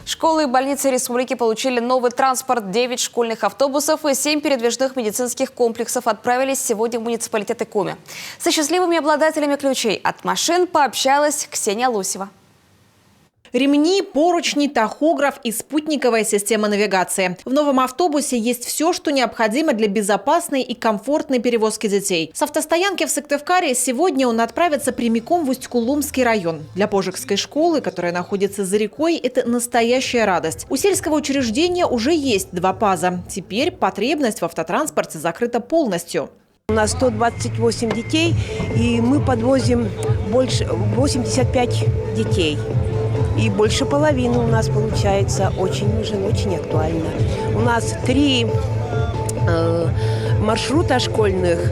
Школы и больницы республики получили новый транспорт. 9 школьных автобусов и 7 передвижных медицинских комплексов отправились сегодня в муниципалитеты Коми. Со счастливыми обладателями ключей от машин пообщалась Ксения Лосева. Ремни, поручни, тахограф и спутниковая система навигации. В новом автобусе есть все, что необходимо для безопасной и комфортной перевозки детей. С автостоянки в Сыктывкаре сегодня он отправится прямиком в Усть-Кулумский район. Для Пожикской школы, которая находится за рекой, это настоящая радость. У сельского учреждения уже есть 2 ПАЗа. Теперь потребность в автотранспорте закрыта полностью. У нас 128 детей, и мы подвозим больше 85 детей. И больше половины у нас получается очень актуально. У нас 3 маршрута школьных,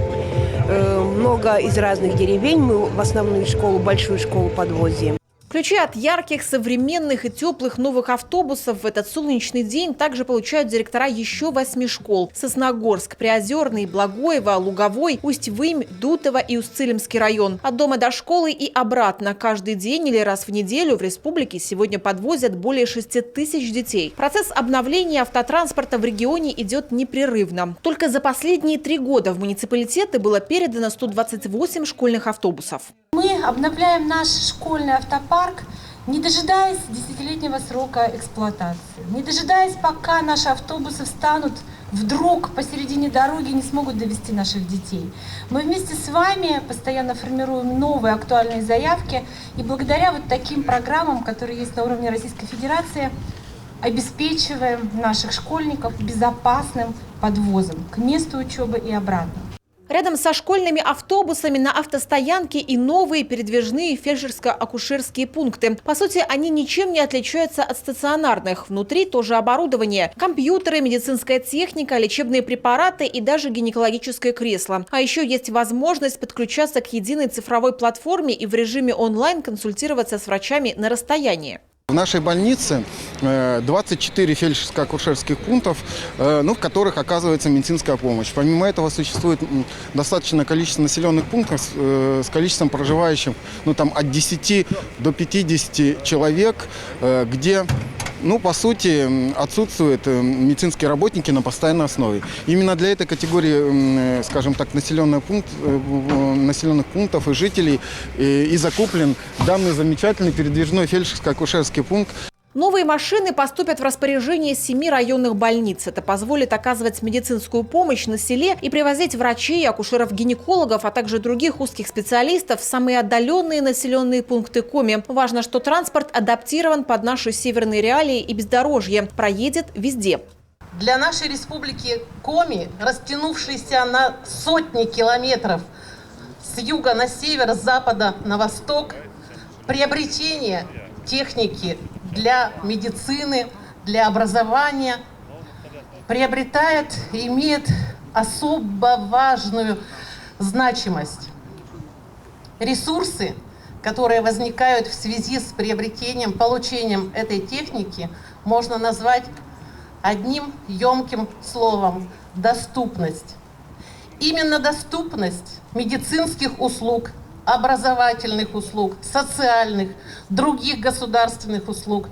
много из разных деревень. Мы в основную школу, большую школу подвозим. Ключи от ярких, современных и теплых новых автобусов в этот солнечный день также получают директора еще 8 школ. Сосногорск, Приозерный, Благоево, Луговой, Усть-Вымь, Дутово и Усть-Цилимский район. От дома до школы и обратно каждый день или раз в неделю в республике сегодня подвозят более 6 тысяч детей. Процесс обновления автотранспорта в регионе идет непрерывно. Только за последние 3 года в муниципалитеты было передано 128 школьных автобусов. Мы обновляем наш школьный автопарк, не дожидаясь десятилетнего срока эксплуатации, не дожидаясь, пока наши автобусы встанут вдруг посередине дороги и не смогут довести наших детей. Мы вместе с вами постоянно формируем новые актуальные заявки, и благодаря вот таким программам, которые есть на уровне Российской Федерации, обеспечиваем наших школьников безопасным подвозом к месту учебы и обратно. Рядом со школьными автобусами на автостоянке и новые передвижные фельдшерско-акушерские пункты. По сути, они ничем не отличаются от стационарных. Внутри тоже оборудование. Компьютеры, медицинская техника, лечебные препараты и даже гинекологическое кресло. А еще есть возможность подключаться к единой цифровой платформе и в режиме онлайн консультироваться с врачами на расстоянии. В нашей больнице 24 фельдшерско-акушерских пунктов, в которых оказывается медицинская помощь. Помимо этого существует достаточное количество населенных пунктов с количеством проживающих от 10 до 50 человек, где по сути, отсутствуют медицинские работники на постоянной основе. Именно для этой категории, скажем так, населенных пунктов и жителей и закуплен данный замечательный передвижной фельдшерско-акушерский пункт. Новые машины поступят в распоряжение 7 районных больниц. Это позволит оказывать медицинскую помощь на селе и привозить врачей, акушеров-гинекологов, а также других узких специалистов в самые отдаленные населенные пункты Коми. Важно, что транспорт адаптирован под наши северные реалии и бездорожье. Проедет везде. Для нашей республики Коми, растянувшейся на сотни километров с юга на север, с запада на восток, приобретение техники для медицины, для образования приобретает и имеет особо важную значимость. Ресурсы, которые возникают в связи с приобретением, получением этой техники, можно назвать одним емким словом – доступность. Именно доступность медицинских услуг, образовательных услуг, социальных, других государственных услуг.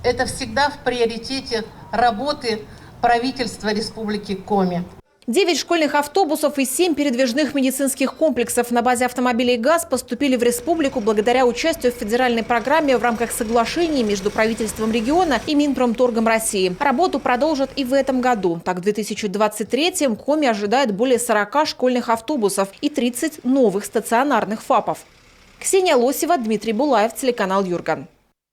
Это всегда в приоритете работы правительства Республики Коми. 9 школьных автобусов и 7 передвижных медицинских комплексов на базе автомобилей ГАЗ поступили в республику благодаря участию в федеральной программе в рамках соглашений между правительством региона и Минпромторгом России. Работу продолжат и в этом году. Так, в 2023-м Коми ожидает более 40 школьных автобусов и 30 новых стационарных ФАПов. Ксения Лосева, Дмитрий Булаев, телеканал Юрган.